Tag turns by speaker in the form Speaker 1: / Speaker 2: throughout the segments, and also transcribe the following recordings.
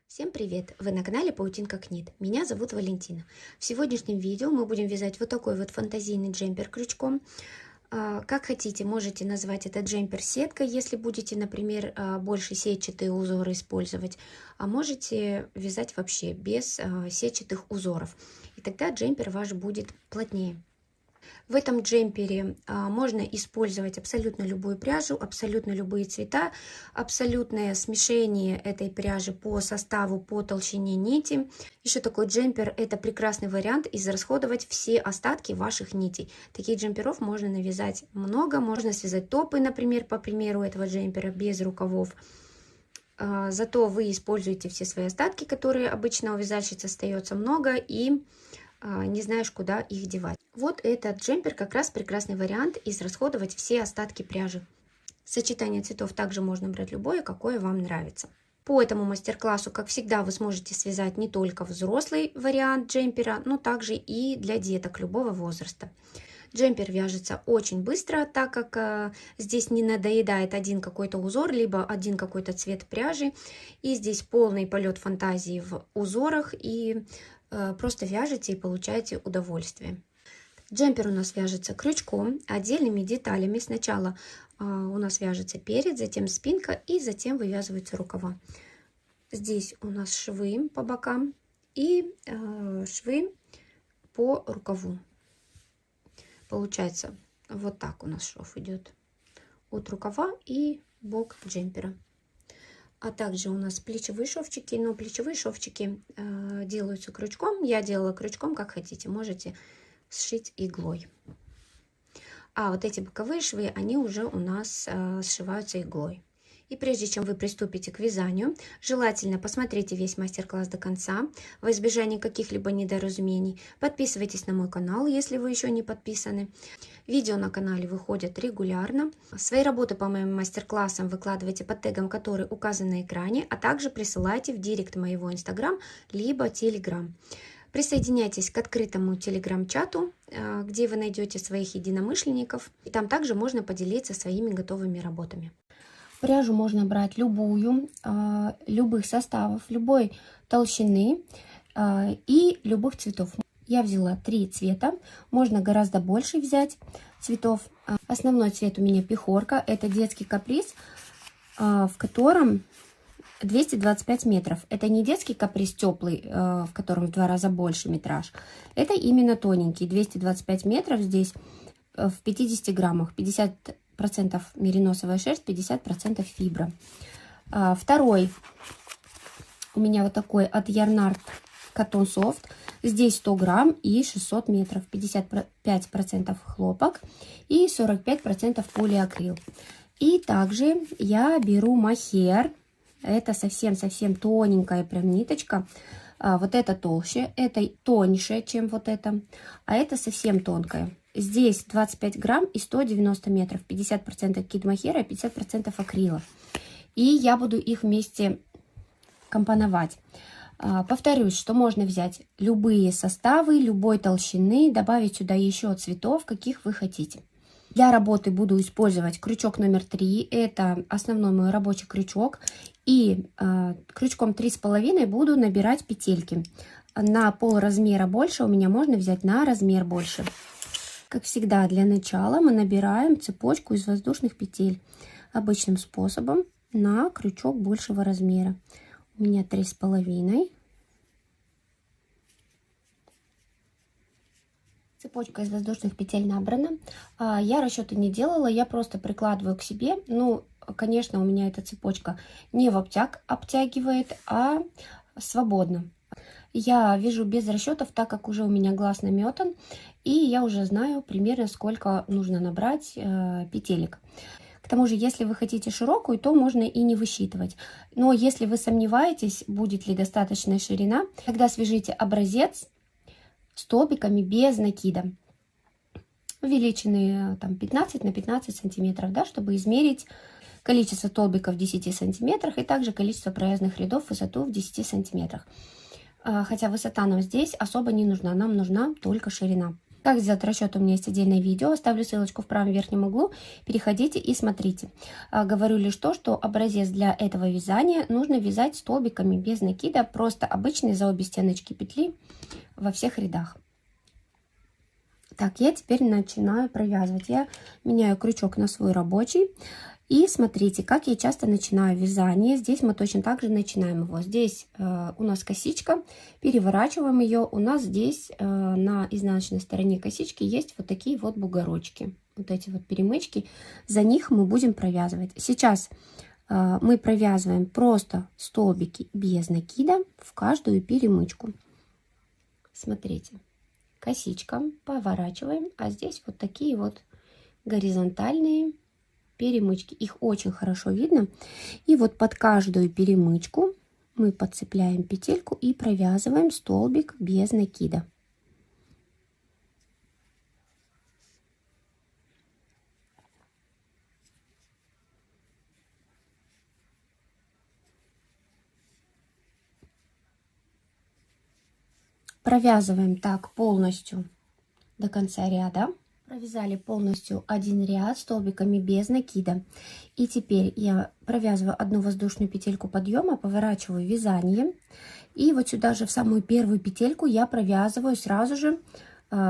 Speaker 1: Всем привет! Вы на канале Паутинка Книт. Меня зовут Валентина. В сегодняшнем видео мы будем вязать вот такой вот фантазийный джемпер крючком. Как хотите, можете назвать этот джемпер сеткой, если будете, например, больше сетчатые узоры использовать. А можете вязать вообще без сетчатых узоров. И тогда джемпер ваш будет плотнее. В этом джемпере можно использовать абсолютно любую пряжу, абсолютно любые цвета, абсолютное смешение этой пряжи по составу, по толщине нити. Еще такой джемпер — это прекрасный вариант израсходовать все остатки ваших нитей. Таких джемперов можно навязать много. Можно связать топы, например, по примеру этого джемпера, без рукавов. Зато вы используете все свои остатки, которые обычно у вязальщицы остается много, и не знаешь, куда их девать. Вот этот джемпер как раз прекрасный вариант израсходовать все остатки пряжи. Сочетание цветов также можно брать любое, какое вам нравится. По этому мастер-классу, как всегда, вы сможете связать не только взрослый вариант джемпера, но также и для деток любого возраста. Джемпер вяжется очень быстро, так как здесь не надоедает один какой-то узор, либо один какой-то цвет пряжи. И здесь полный полет фантазии в узорах, и просто вяжете и получаете удовольствие. Джемпер у нас вяжется крючком, отдельными деталями. Сначала у нас вяжется перед, затем спинка и затем вывязываются рукава. Здесь у нас швы по бокам и швы по рукаву. Получается, вот так у нас шов идет от рукава и бок джемпера. А также у нас плечевые шовчики, но плечевые шовчики делаются крючком. Я делала крючком, как хотите, можете сшить иглой. А вот эти боковые швы, они уже у нас сшиваются иглой. И прежде чем вы приступите к вязанию, желательно посмотрите весь мастер-класс до конца, во избежание каких-либо недоразумений. Подписывайтесь на мой канал, если вы еще не подписаны. Видео на канале выходят регулярно. Свои работы по моим мастер-классам выкладывайте под тегом, который указан на экране, а также присылайте в директ моего инстаграм либо телеграм. Присоединяйтесь к открытому телеграм-чату, где вы найдете своих единомышленников. И там также можно поделиться своими готовыми работами. Пряжу можно брать любую, любых составов, любой толщины и любых цветов. Я взяла 3 цвета, можно гораздо больше взять цветов. Основной цвет у меня пехорка, это детский каприз, в котором 225 метров. Это не детский каприз теплый, в котором в 2 раза больше метраж. Это именно тоненький, 225 метров здесь в 50 граммах, 50% мериносовая шерсть, 50% фибра. Второй у меня вот такой от Yarnart Cotton Soft. Здесь 100 грамм и 600 метров, 55% хлопок и 45% полиакрил. И также я беру мохер. Это совсем-совсем тоненькая прям ниточка. Вот это толще, это тоньше, чем вот это, а это совсем тонкая. Здесь 25 грамм и 190 метров, 50% кид-мохера и 50% акрила. И я буду их вместе компоновать. Повторюсь, что можно взять любые составы, любой толщины, добавить сюда еще цветов, каких вы хотите. Для работы буду использовать крючок номер 3, это основной мой рабочий крючок. И крючком 3,5 буду набирать петельки. На пол размера больше у меня можно взять на размер больше. Как всегда, для начала мы набираем цепочку из воздушных петель обычным способом на крючок большего размера. У меня 3,5. Цепочка из воздушных петель набрана. Я расчеты не делала, я просто прикладываю к себе. Ну, конечно, у меня эта цепочка не в обтяг обтягивает, а свободно. Я вяжу без расчетов, так как уже у меня глаз наметан, и я уже знаю примерно, сколько нужно набрать петелек. К тому же, если вы хотите широкую, то можно и не высчитывать. Но если вы сомневаетесь, будет ли достаточная ширина, тогда свяжите образец столбиками без накида. Величины там 15 на 15 сантиметров, да, чтобы измерить количество столбиков в 10 сантиметрах и также количество провязанных рядов, высоту в 10 сантиметрах. Хотя высота нам здесь особо не нужна, нам нужна только ширина. Как сделать расчет, у меня есть отдельное видео, оставлю ссылочку в правом верхнем углу, переходите и смотрите. Говорю лишь то, что образец для этого вязания нужно вязать столбиками без накида, просто обычные за обе стеночки петли во всех рядах. Так, я теперь начинаю провязывать. Я меняю крючок на свой рабочий. И смотрите, как я часто начинаю вязание. Здесь мы точно так же начинаем его. Здесь у нас косичка, переворачиваем ее. У нас здесь на изнаночной стороне косички есть вот такие вот бугорочки. Вот эти вот перемычки. За них мы будем провязывать. Сейчас мы провязываем просто столбики без накида в каждую перемычку. Смотрите, косичка, поворачиваем, а здесь вот такие вот горизонтальные перемычки. Их очень хорошо видно. И вот под каждую перемычку мы подцепляем петельку и провязываем столбик без накида. Провязываем так полностью до конца ряда. Провязали полностью один ряд столбиками без накида. И теперь я провязываю одну воздушную петельку подъема, поворачиваю вязание. И вот сюда же в самую первую петельку я провязываю сразу же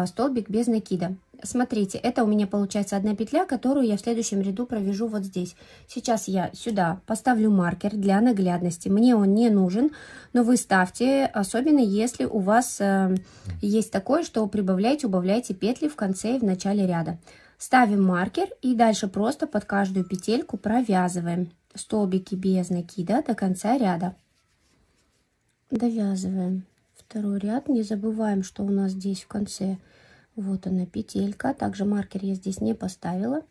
Speaker 1: столбик без накида. Смотрите, это у меня получается одна петля, которую я в следующем ряду провяжу вот здесь. Сейчас я сюда поставлю маркер для наглядности. Мне он не нужен, но вы ставьте, особенно если у вас есть такое, что прибавляйте, убавляйте петли в конце и в начале ряда. Ставим маркер и дальше просто под каждую петельку провязываем столбики без накида до конца ряда. Довязываем второй ряд. Не забываем, что у нас здесь в конце вот она петелька. Также маркер я здесь не поставила.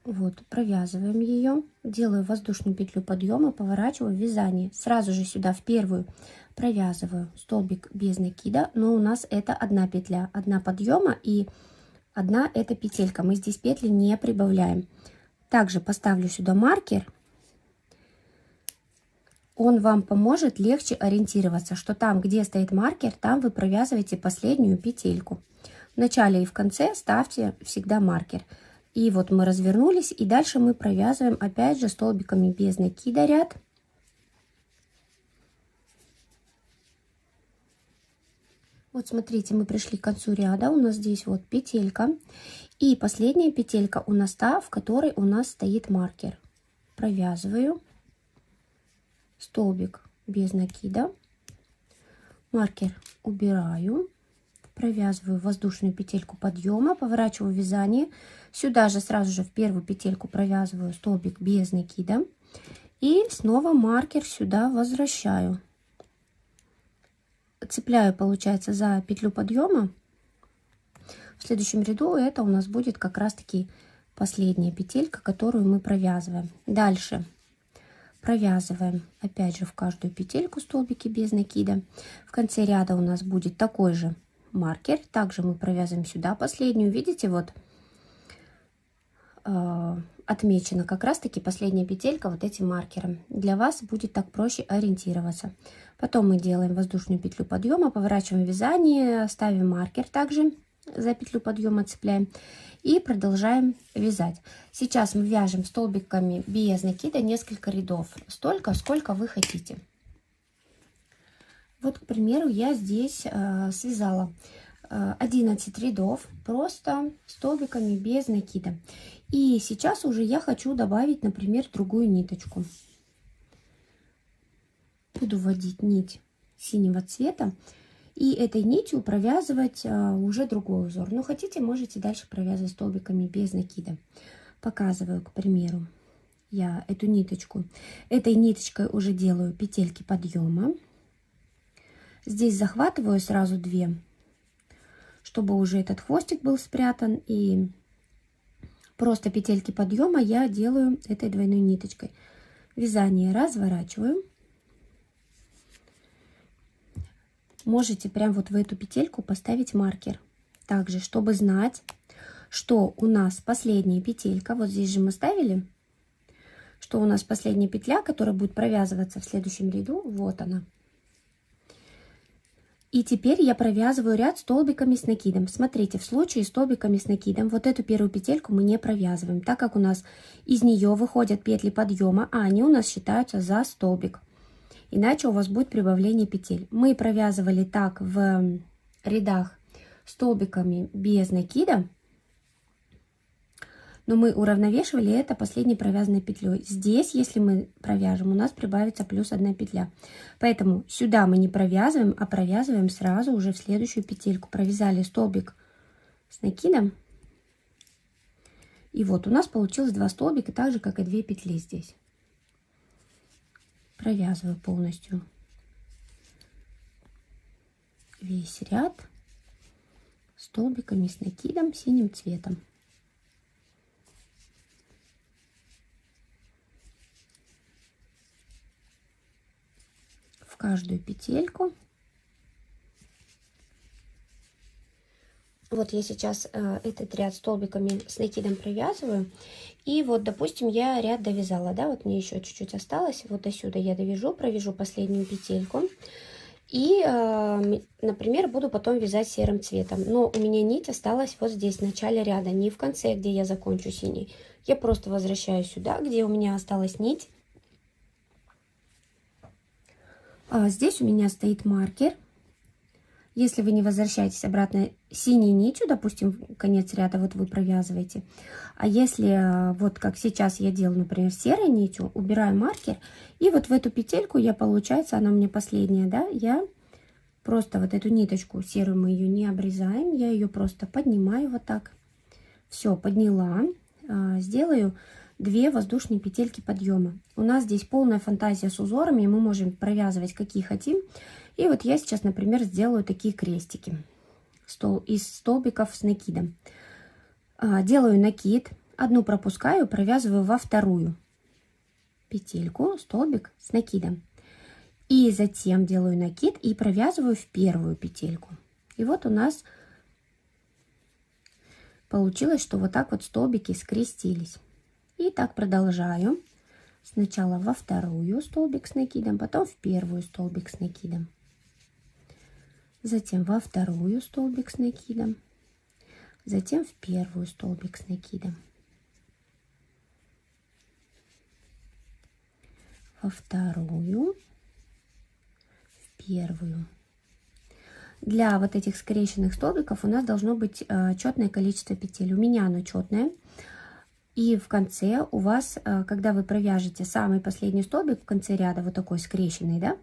Speaker 1: Вот, провязываем ее. Делаю воздушную петлю подъема, поворачиваю вязание. Сразу же сюда в первую провязываю столбик без накида. Но у нас это одна петля. Одна подъема и одна это петелька. Мы здесь петли не прибавляем. Также поставлю сюда маркер. Он вам поможет легче ориентироваться, что там, где стоит маркер, там вы провязываете последнюю петельку. В начале и в конце ставьте всегда маркер. И вот мы развернулись, и дальше мы провязываем опять же столбиками без накида ряд. Вот смотрите, мы пришли к концу ряда, у нас здесь вот петелька. И последняя петелька у нас та, в которой у нас стоит маркер. Провязываю столбик без накида, маркер убираю, провязываю воздушную петельку подъема, поворачиваю вязание, сюда же сразу же в первую петельку провязываю столбик без накида и снова маркер сюда возвращаю, цепляю, получается, за петлю подъема. В следующем ряду это у нас будет как раз таки последняя петелька, которую мы провязываем. Дальше провязываем опять же в каждую петельку столбики без накида. В конце ряда у нас будет такой же маркер. Также мы провязываем сюда последнюю. Видите, вот отмечена как раз таки последняя петелька вот этим маркером. Для вас будет так проще ориентироваться. Потом мы делаем воздушную петлю подъема, поворачиваем вязание, ставим маркер также за петлю подъема, цепляем и продолжаем вязать. Сейчас мы вяжем столбиками без накида несколько рядов, столько, сколько вы хотите. Вот, к примеру, я здесь связала 11 рядов просто столбиками без накида. И сейчас уже я хочу добавить, например, другую ниточку. Буду вводить нить синего цвета. И этой нитью провязывать уже другой узор. Но хотите, можете дальше провязывать столбиками без накида. Показываю, к примеру, я эту ниточку. Этой ниточкой уже делаю петельки подъема. Здесь захватываю сразу 2, чтобы уже этот хвостик был спрятан. И просто петельки подъема я делаю этой двойной ниточкой. Вязание разворачиваю. Можете прям вот в эту петельку поставить маркер. Также, чтобы знать, что у нас последняя петелька. Вот здесь же мы ставили, что у нас последняя петля, которая будет провязываться в следующем ряду. Вот она. И теперь я провязываю ряд столбиками с накидом. Смотрите, в случае с столбиками с накидом вот эту первую петельку мы не провязываем, так как у нас из нее выходят петли подъема, а они у нас считаются за столбик. Иначе у вас будет прибавление петель. Мы провязывали так в рядах столбиками без накида, но мы уравновешивали это последней провязанной петлей. Здесь, если мы провяжем, у нас прибавится плюс 1 петля. Поэтому сюда мы не провязываем, а провязываем сразу уже в следующую петельку. Провязали столбик с накидом. И вот у нас получилось 2 столбика, так же, как и 2 петли здесь. Провязываю полностью весь ряд столбиками с накидом синим цветом. В каждую петельку. Вот я сейчас этот ряд столбиками с накидом провязываю. И вот, допустим, я ряд довязала, да, вот мне еще чуть-чуть осталось. Вот до сюда я довяжу, провяжу последнюю петельку. И, например, буду потом вязать серым цветом. Но у меня нить осталась вот здесь, в начале ряда, не в конце, где я закончу синий. Я просто возвращаюсь сюда, где у меня осталась нить. Здесь у меня стоит маркер. Если вы не возвращаетесь обратно синей нитью, допустим, конец ряда вот вы провязываете, а если вот как сейчас я делаю, например, серой нитью, убираю маркер, и вот в эту петельку я, получается, она у меня последняя, да, я просто вот эту ниточку серую, мы ее не обрезаем, я ее просто поднимаю вот так. Все, подняла, сделаю 2 воздушные петельки подъема. У нас здесь полная фантазия с узорами, мы можем провязывать какие хотим. И вот я сейчас, например, сделаю такие крестики из столбиков с накидом. Делаю накид, одну пропускаю, провязываю во вторую петельку столбик с накидом. И затем делаю накид и провязываю в первую петельку. И вот у нас получилось, что вот так вот столбики скрестились. И так продолжаю. Сначала во вторую столбик с накидом, потом в первую столбик с накидом. Затем во вторую столбик с накидом. Затем в первую столбик с накидом. Во вторую. В первую. Для вот этих скрещенных столбиков у нас должно быть четное количество петель. У меня оно четное. И в конце у вас, когда вы провяжете самый последний столбик в конце ряда, вот такой скрещенный, да,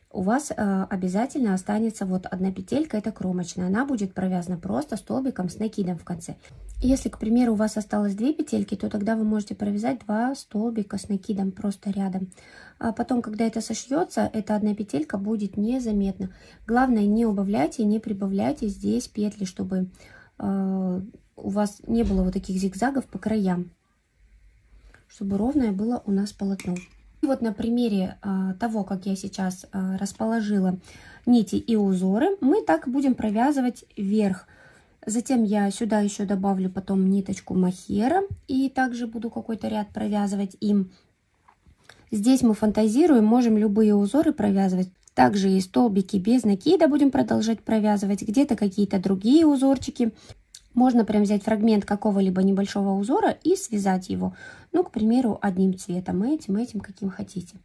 Speaker 1: у вас обязательно останется вот одна петелька, это кромочная. Она будет провязана просто столбиком с накидом в конце. Если, к примеру, у вас осталось 2 петельки, то тогда вы можете провязать 2 столбика с накидом просто рядом. А потом, когда это сошьется, эта одна петелька будет незаметна. Главное, не убавляйте, не прибавляйте здесь петли, чтобы у вас не было вот таких зигзагов по краям, чтобы ровное было у нас полотно. И вот на примере того, как я сейчас расположила нити и узоры, мы так будем провязывать вверх. Затем я сюда еще добавлю потом ниточку мохера и также буду какой-то ряд провязывать им. Здесь мы фантазируем, можем любые узоры провязывать. Также и столбики без накида будем продолжать провязывать, где-то какие-то другие узорчики. Можно прям взять фрагмент какого-либо небольшого узора и связать его, ну, к примеру, одним цветом, этим, каким хотите.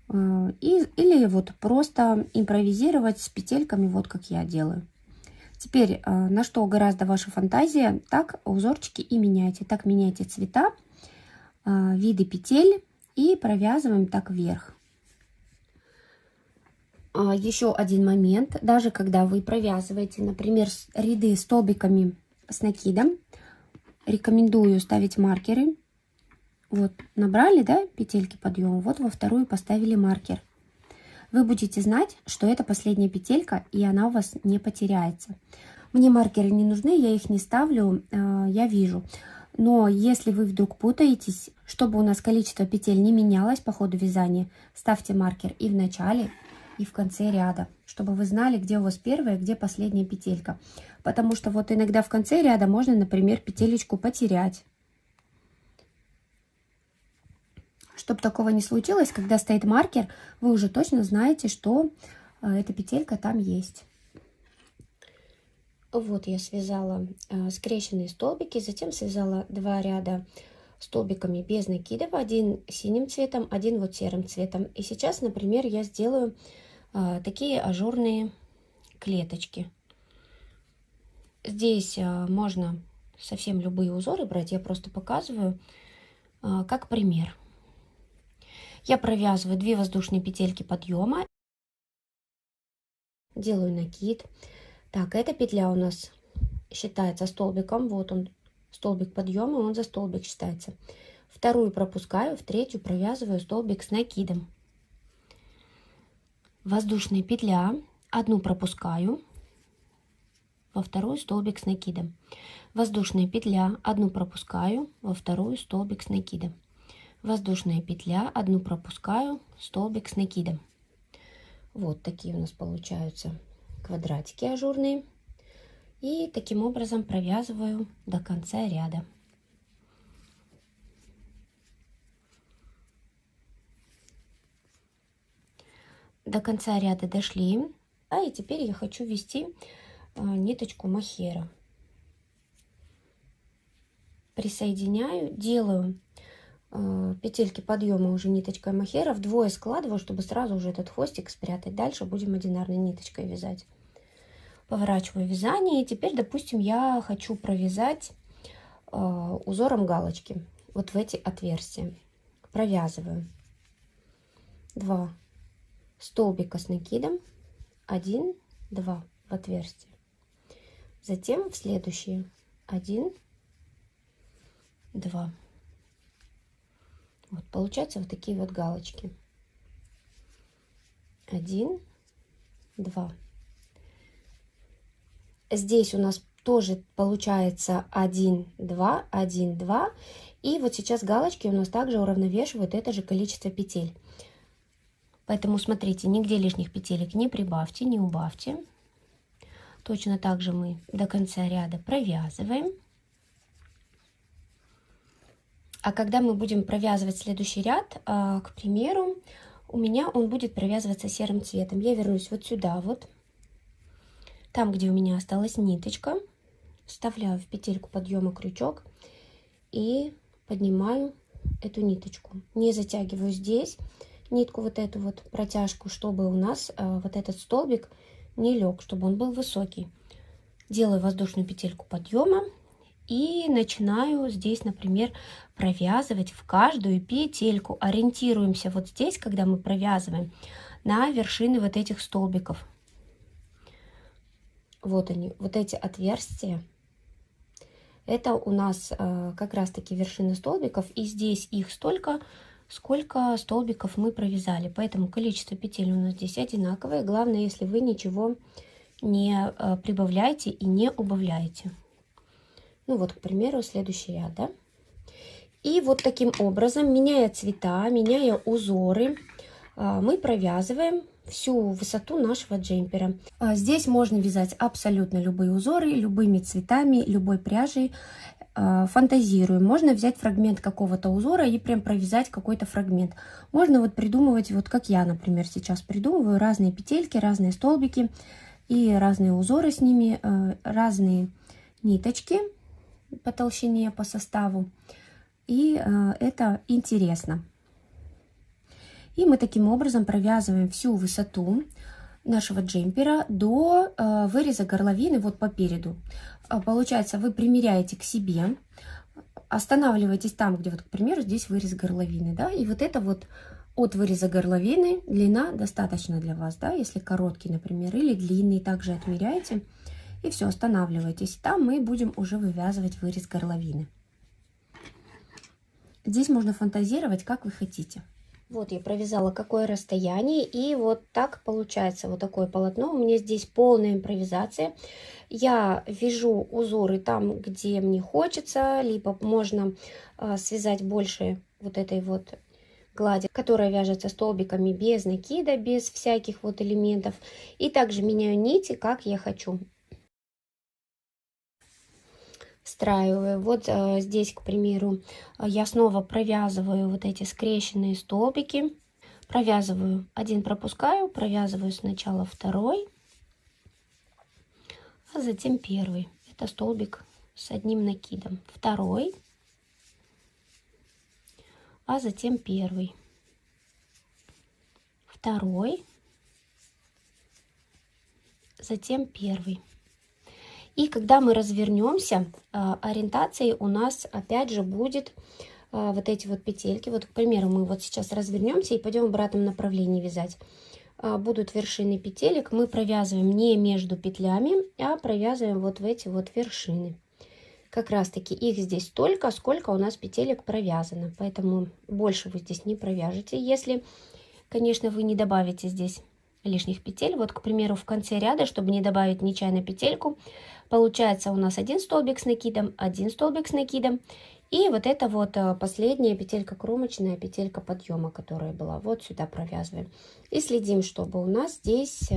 Speaker 1: Или вот просто импровизировать с петельками, вот как я делаю. Теперь, на что гораздо ваша фантазия, так узорчики и меняйте. Так меняйте цвета, виды петель и провязываем так вверх. Еще один момент, даже когда вы провязываете, например, ряды столбиками с накидом, рекомендую ставить маркеры. Вот набрали, да, петельки подъема, вот во вторую поставили маркер. Вы будете знать, что это последняя петелька, и она у вас не потеряется. Мне маркеры не нужны, я их не ставлю, я вижу. Но если вы вдруг путаетесь, чтобы у нас количество петель не менялось по ходу вязания, ставьте маркер и в начале, и в конце ряда, чтобы вы знали, где у вас первая, где последняя петелька. Потому что вот иногда в конце ряда можно, например, петелечку потерять. Чтобы такого не случилось, когда стоит маркер, вы уже точно знаете, что эта петелька там есть. Вот я связала скрещенные столбики, затем связала 2 ряда столбиками без накидов, один синим цветом, один вот серым цветом. И сейчас, например, я сделаю такие ажурные клеточки. Здесь можно совсем любые узоры брать, я просто показываю как пример. Я провязываю 2 воздушные петельки подъема, делаю накид. Так, эта петля у нас считается столбиком, вот он, столбик подъема, он за столбик считается. Вторую пропускаю, в третью провязываю столбик с накидом. Воздушная петля, одну пропускаю, во вторую столбик с накидом. Воздушная петля, одну пропускаю, во вторую столбик с накидом. Воздушная петля, одну пропускаю, столбик с накидом. Вот такие у нас получаются квадратики ажурные. И таким образом провязываю до конца ряда. До конца ряда дошли. И теперь я хочу ввести ниточку мохера. Присоединяю, делаю петельки подъема уже ниточкой мохера, вдвое складываю, чтобы сразу уже этот хвостик спрятать. Дальше будем одинарной ниточкой вязать. Поворачиваю вязание, и теперь, допустим, я хочу провязать узором галочки вот в эти отверстия. Провязываю 2 столбика с накидом, 1, 2 в отверстие. Затем в следующие 1, 2. Вот получаются вот такие вот галочки. 1, 2. Здесь у нас тоже получается 1, 2, 1, 2. И вот сейчас галочки у нас также уравновешивают это же количество петель. Поэтому смотрите, нигде лишних петелек не прибавьте, не убавьте. Точно так же мы до конца ряда провязываем. А когда мы будем провязывать следующий ряд, к примеру, у меня он будет провязываться серым цветом. Я вернусь вот сюда вот. Там, где у меня осталась ниточка, вставляю в петельку подъема крючок и поднимаю эту ниточку. Не затягиваю здесь нитку, вот эту вот протяжку, чтобы у нас вот этот столбик не лег, чтобы он был высокий. Делаю воздушную петельку подъема и начинаю здесь, например, провязывать в каждую петельку. Ориентируемся вот здесь, когда мы провязываем, на вершины вот этих столбиков. Вот они, вот эти отверстия. Это у нас как раз таки вершины столбиков. И здесь их столько, сколько столбиков мы провязали. Поэтому количество петель у нас здесь одинаковое. Главное, если вы ничего не прибавляете и не убавляете. Ну вот, к примеру, следующий ряд, да? И вот таким образом, меняя цвета, меняя узоры, мы провязываем всю высоту нашего джемпера. Здесь можно вязать абсолютно любые узоры, любыми цветами, любой пряжей. Фантазируем. Можно взять фрагмент какого-то узора и прям провязать какой-то фрагмент. Можно вот придумывать, вот как я, например, сейчас придумываю, разные петельки, разные столбики и разные узоры с ними, разные ниточки по толщине, по составу. И это интересно. И мы таким образом провязываем всю высоту нашего джемпера до выреза горловины вот по переду. Получается, вы примеряете к себе, останавливаетесь там, где вот, к примеру, здесь вырез горловины, да, и вот это вот от выреза горловины длина достаточно для вас, да, если короткий, например, или длинный, также отмеряете. И все, останавливайтесь. Там мы будем уже вывязывать вырез горловины. Здесь можно фантазировать, как вы хотите. Вот я провязала какое расстояние, и вот так получается вот такое полотно. У меня здесь полная импровизация. Я вяжу узоры там, где мне хочется, либо можно связать больше вот этой вот глади, которая вяжется столбиками без накида, без всяких вот элементов. И также меняю нити, как я хочу. Встраиваю. Вот здесь, к примеру, я снова провязываю вот эти скрещенные столбики. Провязываю один, пропускаю, провязываю сначала второй, а затем первый. Это столбик с одним накидом. Второй, а затем первый. Второй, затем первый. И когда мы развернемся, ориентацией у нас опять же будет вот эти вот петельки. Вот, к примеру, мы вот сейчас развернемся и пойдем в обратном направлении вязать. Будут вершины петелек. Мы провязываем не между петлями, а провязываем вот в эти вот вершины. Как раз таки их здесь столько, сколько у нас петелек провязано. Поэтому больше вы здесь не провяжете, если, конечно, вы не добавите здесь лишних петель. Вот, к примеру, в конце ряда, чтобы не добавить нечаянно петельку, получается у нас один столбик с накидом, один столбик с накидом. И вот это вот последняя петелька кромочная, петелька подъема, которая была. Вот сюда провязываем. И следим, чтобы у нас здесь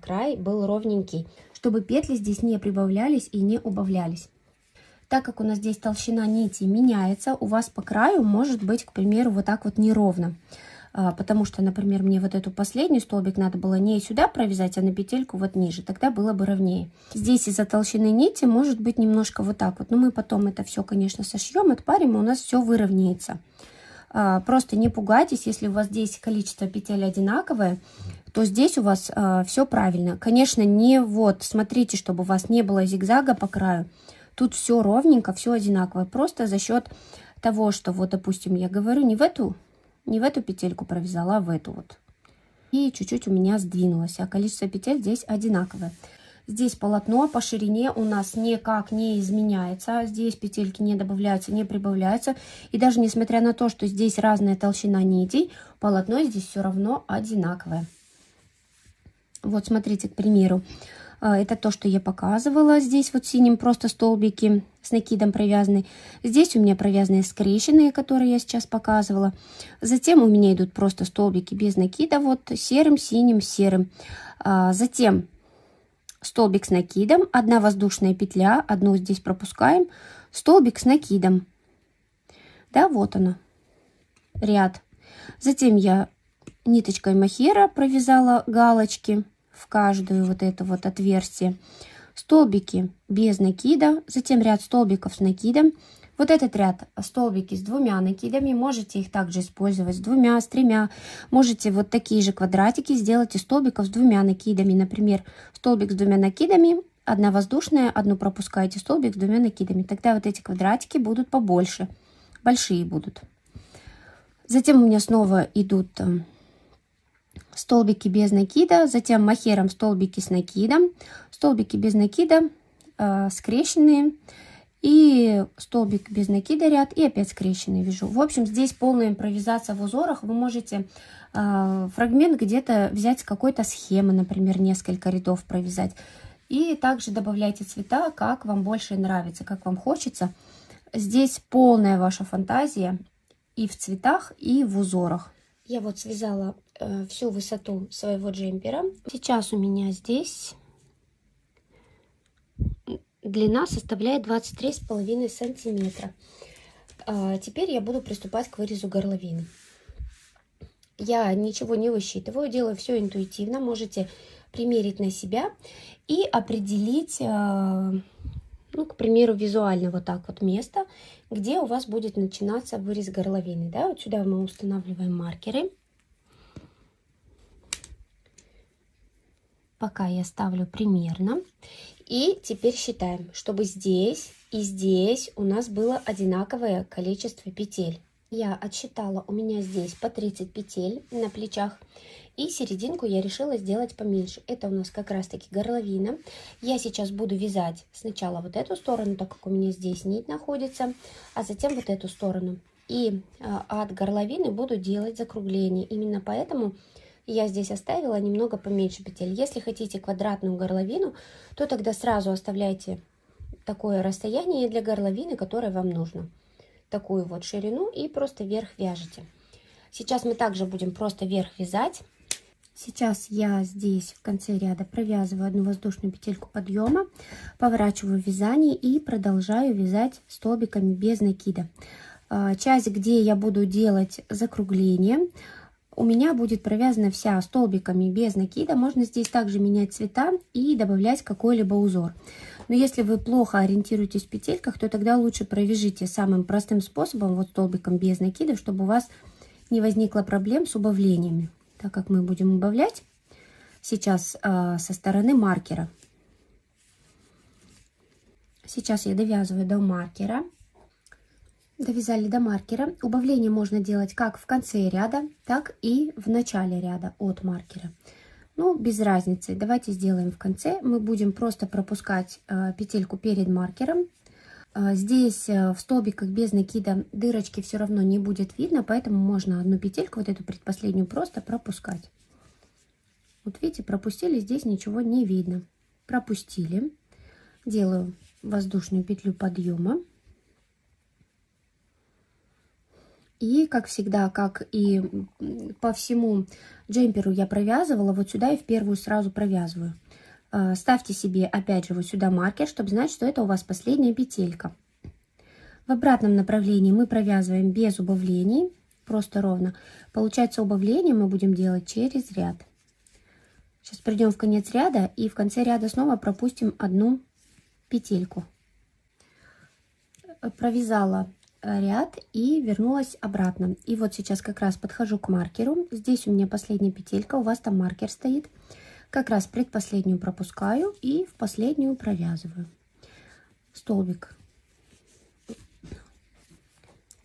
Speaker 1: край был ровненький, чтобы петли здесь не прибавлялись и не убавлялись. Так как у нас здесь толщина нити меняется, у вас по краю может быть, к примеру, вот так вот неровно. Потому что, например, мне вот эту последний столбик надо было не сюда провязать, а на петельку вот ниже. Тогда было бы ровнее. Здесь из-за толщины нити может быть немножко вот так вот. Но мы потом это все, конечно, сошьем, отпарим, и у нас все выровняется. Просто не пугайтесь, если у вас здесь количество петель одинаковое, то здесь у вас все правильно. Конечно, не вот, смотрите, чтобы у вас не было зигзага по краю. Тут все ровненько, все одинаково. Просто за счет того, что вот, допустим, я говорю не в эту петельку провязала, а в эту вот. И чуть-чуть у меня сдвинулось, а количество петель здесь одинаковое. Здесь полотно по ширине у нас никак не изменяется. Здесь петельки не добавляются, не прибавляются. И даже несмотря на то, что здесь разная толщина нитей, полотно здесь все равно одинаковое. Вот смотрите, к примеру. Это то, что я показывала. Здесь вот синим просто столбики с накидом провязаны. Здесь у меня провязаны скрещенные, которые я сейчас показывала. Затем у меня идут просто столбики без накида. Вот серым, синим, серым. Затем столбик с накидом. Одна воздушная петля. Одну здесь пропускаем. Столбик с накидом. Да, вот она. Ряд. Затем я ниточкой мохера провязала галочки в каждую вот это вот отверстие. Столбики без накида, затем ряд столбиков с накидом. Вот этот ряд столбики с двумя накидами, можете их также использовать с двумя, с тремя. Можете вот такие же квадратики сделать из столбиков с двумя накидами. Например, столбик с двумя накидами, одна воздушная, одну пропускаете, столбик с двумя накидами. Тогда вот эти квадратики будут побольше, большие будут. Затем у меня снова идут столбики без накида, затем мохером столбики с накидом, столбики без накида, скрещенные, и столбик без накида ряд, и опять скрещенные вяжу. В общем, здесь полная импровизация в узорах. Вы можете фрагмент где-то взять с какой-то схемы, например, несколько рядов провязать. И также добавляйте цвета, как вам больше нравится, как вам хочется. Здесь полная ваша фантазия и в цветах, и в узорах. Я вот связала всю высоту своего джемпера. Сейчас у меня здесь длина составляет 23,5 сантиметра. Теперь я буду приступать к вырезу горловины. Я ничего не высчитываю, делаю все интуитивно. Можете примерить на себя и определить, ну, к примеру, визуально вот так вот место, где у вас будет начинаться вырез горловины. Да? Вот сюда мы устанавливаем маркеры. Пока я ставлю примерно. И теперь считаем, чтобы здесь и здесь у нас было одинаковое количество петель. Я отсчитала, у меня здесь по 30 петель на плечах. И серединку я решила сделать поменьше. Это у нас как раз таки горловина. Я сейчас буду вязать сначала вот эту сторону, так как у меня здесь нить находится, а затем вот эту сторону. И от горловины буду делать закругление. Именно поэтому я здесь оставила немного поменьше петель. Если хотите квадратную горловину, то тогда сразу оставляйте такое расстояние для горловины, которое вам нужно. Такую вот ширину, и просто вверх вяжете. Сейчас мы также будем просто вверх вязать. Сейчас я здесь в конце ряда провязываю одну воздушную петельку подъема, поворачиваю вязание и продолжаю вязать столбиками без накида. Часть, где я буду делать закругление, у меня будет провязана вся столбиками без накида. Можно здесь также менять цвета и добавлять какой-либо узор. Но если вы плохо ориентируетесь в петельках, то тогда лучше провяжите самым простым способом, вот столбиком без накида, чтобы у вас не возникло проблем с убавлениями. Так как мы будем убавлять сейчас со стороны маркера. Сейчас я довязываю до маркера. Довязали до маркера. Убавление можно делать как в конце ряда, так и в начале ряда от маркера. Ну, без разницы. Давайте сделаем в конце. Мы будем просто пропускать петельку перед маркером. Здесь в столбиках без накида дырочки все равно не будет видно, поэтому можно одну петельку, вот эту предпоследнюю, просто пропускать. Вот видите, пропустили, здесь ничего не видно. Пропустили. Делаю воздушную петлю подъема. И, как всегда, как и по всему джемперу я провязывала, вот сюда и в первую сразу провязываю. Ставьте себе, опять же, вот сюда маркер, чтобы знать, что это у вас последняя петелька. В обратном направлении мы провязываем без убавлений, просто ровно. Получается, убавление мы будем делать через ряд. Сейчас придем в конец ряда и в конце ряда снова пропустим одну петельку. Провязала ряд и вернулась обратно. И вот сейчас как раз подхожу к маркеру. Здесь у меня последняя петелька, у вас там маркер стоит. Как раз предпоследнюю пропускаю и в последнюю провязываю. Столбик,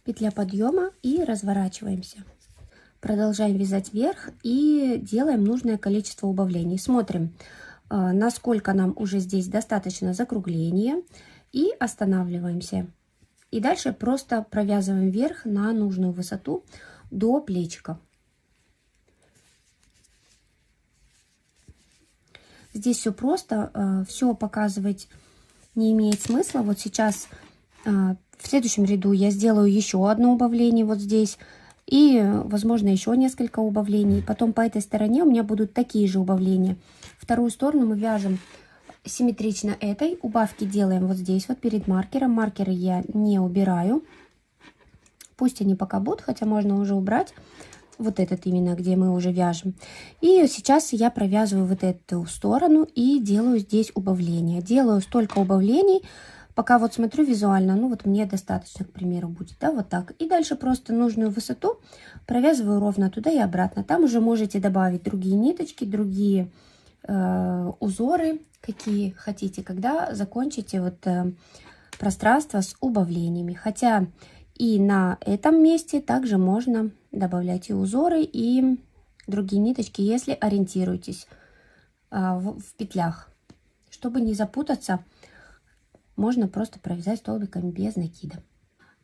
Speaker 1: петля подъема и разворачиваемся. Продолжаем вязать вверх и делаем нужное количество убавлений. Смотрим, насколько нам уже здесь достаточно закругления, и останавливаемся. И дальше просто провязываем вверх на нужную высоту до плечика. Здесь все просто, все показывать не имеет смысла. Вот сейчас в следующем ряду я сделаю еще одно убавление вот здесь. И, возможно, еще несколько убавлений. Потом по этой стороне у меня будут такие же убавления. Вторую сторону мы вяжем симметрично этой. Убавки делаем вот здесь, вот перед маркером. Маркеры я не убираю. Пусть они пока будут, хотя можно уже убрать. Вот этот именно, где мы уже вяжем. И сейчас я провязываю вот эту сторону и делаю здесь убавление. Делаю столько убавлений, пока вот смотрю визуально, ну вот мне достаточно, к примеру, будет, да, вот так. И дальше просто нужную высоту провязываю ровно туда и обратно. Там уже можете добавить другие ниточки, другие узоры, какие хотите, когда закончите вот пространство с убавлениями. Хотя и на этом месте также можно добавлять и узоры, и другие ниточки, если ориентируетесь в петлях. Чтобы не запутаться, можно просто провязать столбиками без накида.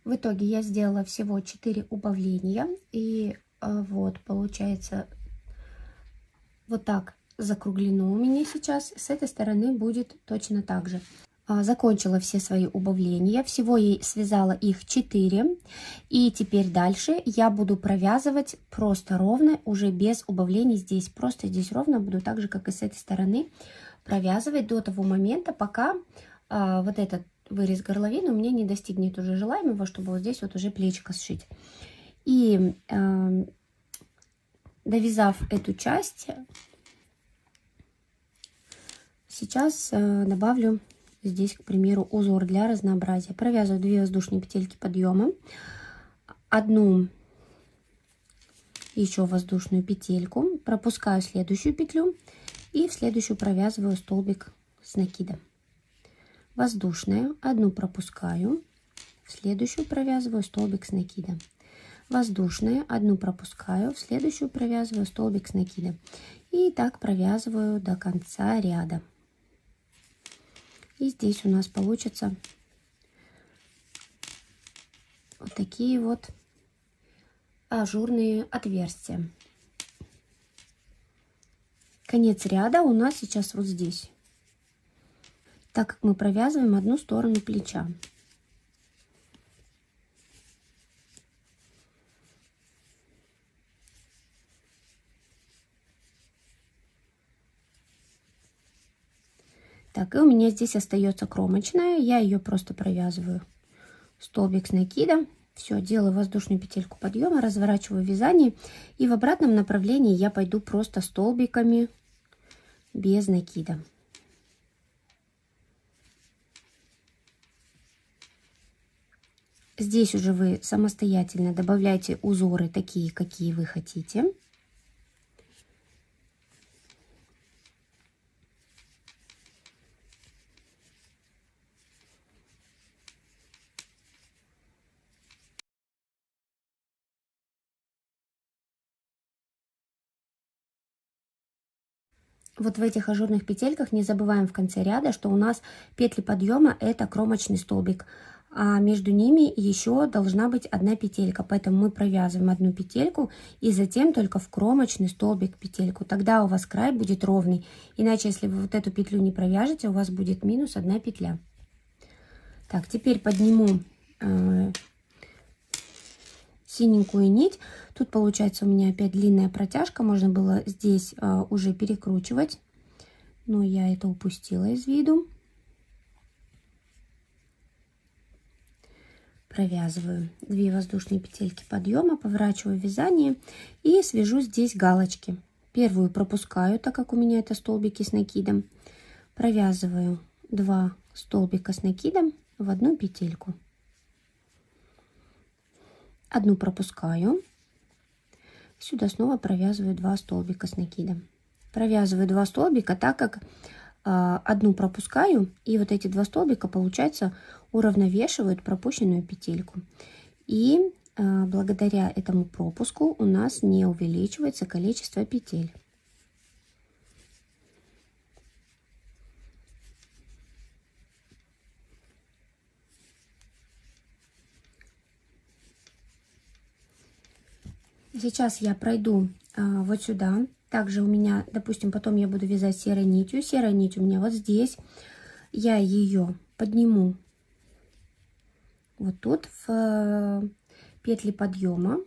Speaker 1: В итоге я сделала всего 4 убавления. И вот получается вот так закруглено у меня сейчас. С этой стороны будет точно так же. Закончила все свои убавления. Всего я связала их 4. И теперь дальше я буду провязывать просто ровно, уже без убавлений здесь. Просто здесь ровно буду так же, как и с этой стороны, провязывать до того момента, пока вот этот вырез горловины у меня не достигнет уже желаемого, чтобы вот здесь вот уже плечико сшить. И довязав эту часть, сейчас добавлю здесь, к примеру, узор для разнообразия. Провязываю 2 воздушные петельки подъема, одну еще воздушную петельку, пропускаю следующую петлю и в следующую провязываю столбик с накидом. Воздушная, одну пропускаю, в следующую провязываю столбик с накидом. Воздушная, одну пропускаю, в следующую провязываю столбик с накидом. И так провязываю до конца ряда. И здесь у нас получится вот такие вот ажурные отверстия. Конец ряда у нас сейчас вот здесь, так как мы провязываем одну сторону плеча. Так, и у меня здесь остается кромочная, я ее просто провязываю столбик с накидом, Все, делаю воздушную петельку подъема, разворачиваю вязание, и в обратном направлении я пойду просто столбиками без накида. Здесь уже вы самостоятельно добавляйте узоры такие, какие вы хотите. Вот в этих ажурных петельках не забываем в конце ряда, что у нас петли подъема это кромочный столбик, а между ними еще должна быть одна петелька, поэтому мы провязываем одну петельку и затем только в кромочный столбик петельку, тогда у вас край будет ровный, иначе если вы вот эту петлю не провяжете, у вас будет минус одна петля. Так, теперь подниму синенькую нить. Тут получается у меня опять длинная протяжка, можно было здесь уже перекручивать, но я это упустила из виду. Провязываю 2 воздушные петельки подъема, поворачиваю вязание и свяжу здесь галочки. Первую пропускаю, так как у меня это столбики с накидом, провязываю 2 столбика с накидом в одну петельку. Одну пропускаю, сюда снова провязываю 2 столбика с накидом. Провязываю 2 столбика, так как одну пропускаю, и вот эти 2 столбика, получается, уравновешивают пропущенную петельку. И благодаря этому пропуску у нас не увеличивается количество петель. Сейчас я пройду вот сюда. Также у меня, допустим, потом я буду вязать серой нитью. Серая нить у меня вот здесь. Я ее подниму вот тут в петли подъема.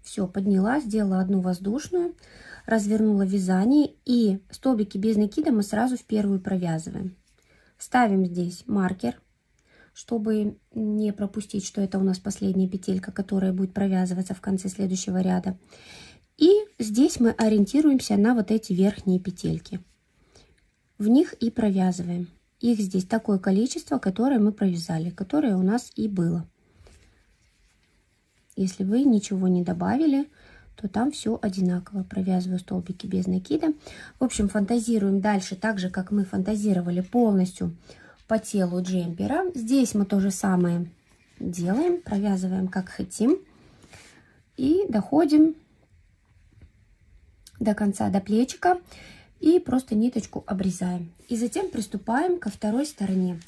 Speaker 1: Все, подняла, сделала одну воздушную, развернула вязание, и столбики без накида мы сразу в первую провязываем. Ставим здесь маркер, чтобы не пропустить, что это у нас последняя петелька, которая будет провязываться в конце следующего ряда. И здесь мы ориентируемся на вот эти верхние петельки. В них и провязываем. Их здесь такое количество, которое мы провязали, которое у нас и было. Если вы ничего не добавили, то там все одинаково. Провязываю столбики без накида. В общем, фантазируем дальше так же, как мы фантазировали полностью по телу джемпера. Здесь мы то же самое делаем, провязываем как хотим и доходим до конца, до плечика, и просто ниточку обрезаем. И затем приступаем ко второй стороне.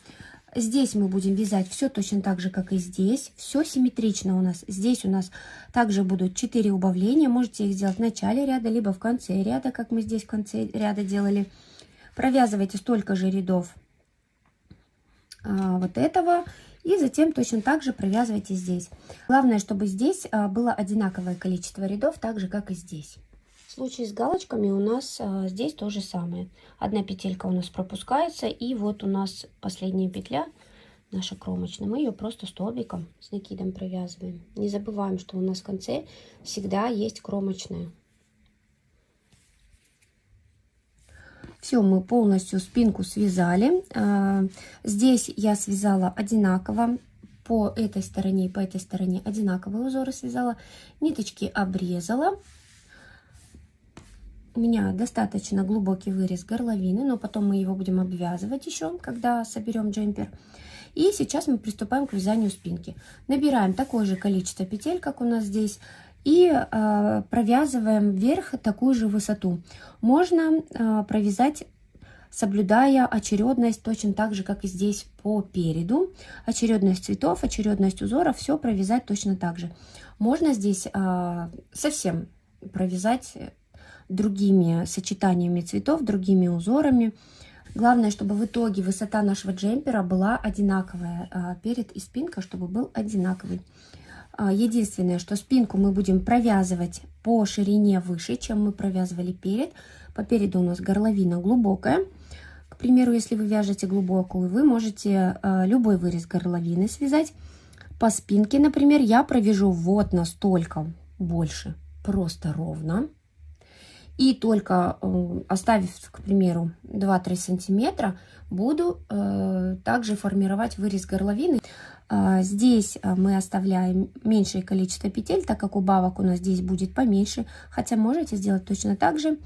Speaker 1: Здесь мы будем вязать все точно так же, как и здесь. Все симметрично у нас. Здесь у нас также будут 4 убавления. Можете их сделать в начале ряда, либо в конце ряда, как мы здесь в конце ряда делали. Провязывайте столько же рядов вот этого, и затем точно так же провязывайте здесь. Главное, чтобы здесь было одинаковое количество рядов, так же, как и здесь. В случае с галочками у нас здесь то же самое. Одна петелька у нас пропускается, и вот у нас последняя петля наша кромочная. Мы ее просто столбиком с накидом провязываем. Не забываем, что у нас в конце всегда есть кромочная. Все, мы полностью спинку связали. Здесь я связала одинаково. По этой стороне и по этой стороне одинаковые узоры связала. Ниточки обрезала. У меня достаточно глубокий вырез горловины, но потом мы его будем обвязывать еще, когда соберем джемпер. И сейчас мы приступаем к вязанию спинки. Набираем такое же количество петель, как у нас здесь, и провязываем вверх такую же высоту. Можно провязать, соблюдая очередность, точно так же, как и здесь по переду. Очередность цветов, очередность узоров, все провязать точно так же. Можно здесь совсем провязать другими сочетаниями цветов, другими узорами. Главное, чтобы в итоге высота нашего джемпера была одинаковая. Перед и спинка, чтобы был одинаковый. Единственное, что спинку мы будем провязывать по ширине выше, чем мы провязывали перед. По переду у нас горловина глубокая. К примеру, если вы вяжете глубокую, вы можете любой вырез горловины связать По спинке, например, я провяжу вот настолько больше, просто ровно. И только оставив, к примеру, 2-3 сантиметра, буду также формировать вырез горловины. Здесь мы оставляем меньшее количество петель, так как убавок у нас здесь будет поменьше. Хотя можете сделать точно так же.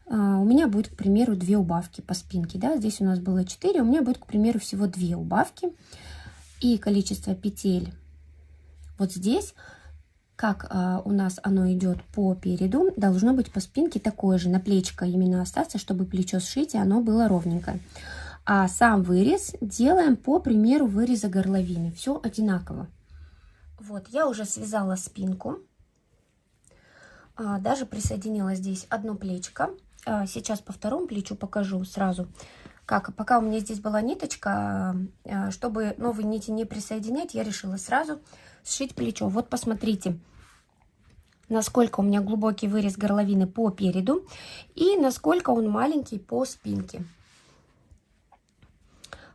Speaker 1: У меня будет, к примеру, 2 убавки по спинке. Да? Здесь у нас было 4, у меня будет, к примеру, всего 2 убавки. И количество петель вот здесь, как у нас оно идет по переду, должно быть по спинке такое же, на плечико именно остаться, чтобы плечо сшить, и оно было ровненькое. А сам вырез делаем по примеру выреза горловины. Все одинаково. Вот, я уже связала спинку. Даже присоединила здесь одно плечико. Сейчас по второму плечу покажу сразу. Пока у меня здесь была ниточка, чтобы новые нити не присоединять, я решила сразу сшить плечо. Вот посмотрите, насколько у меня глубокий вырез горловины по переду и насколько он маленький по спинке.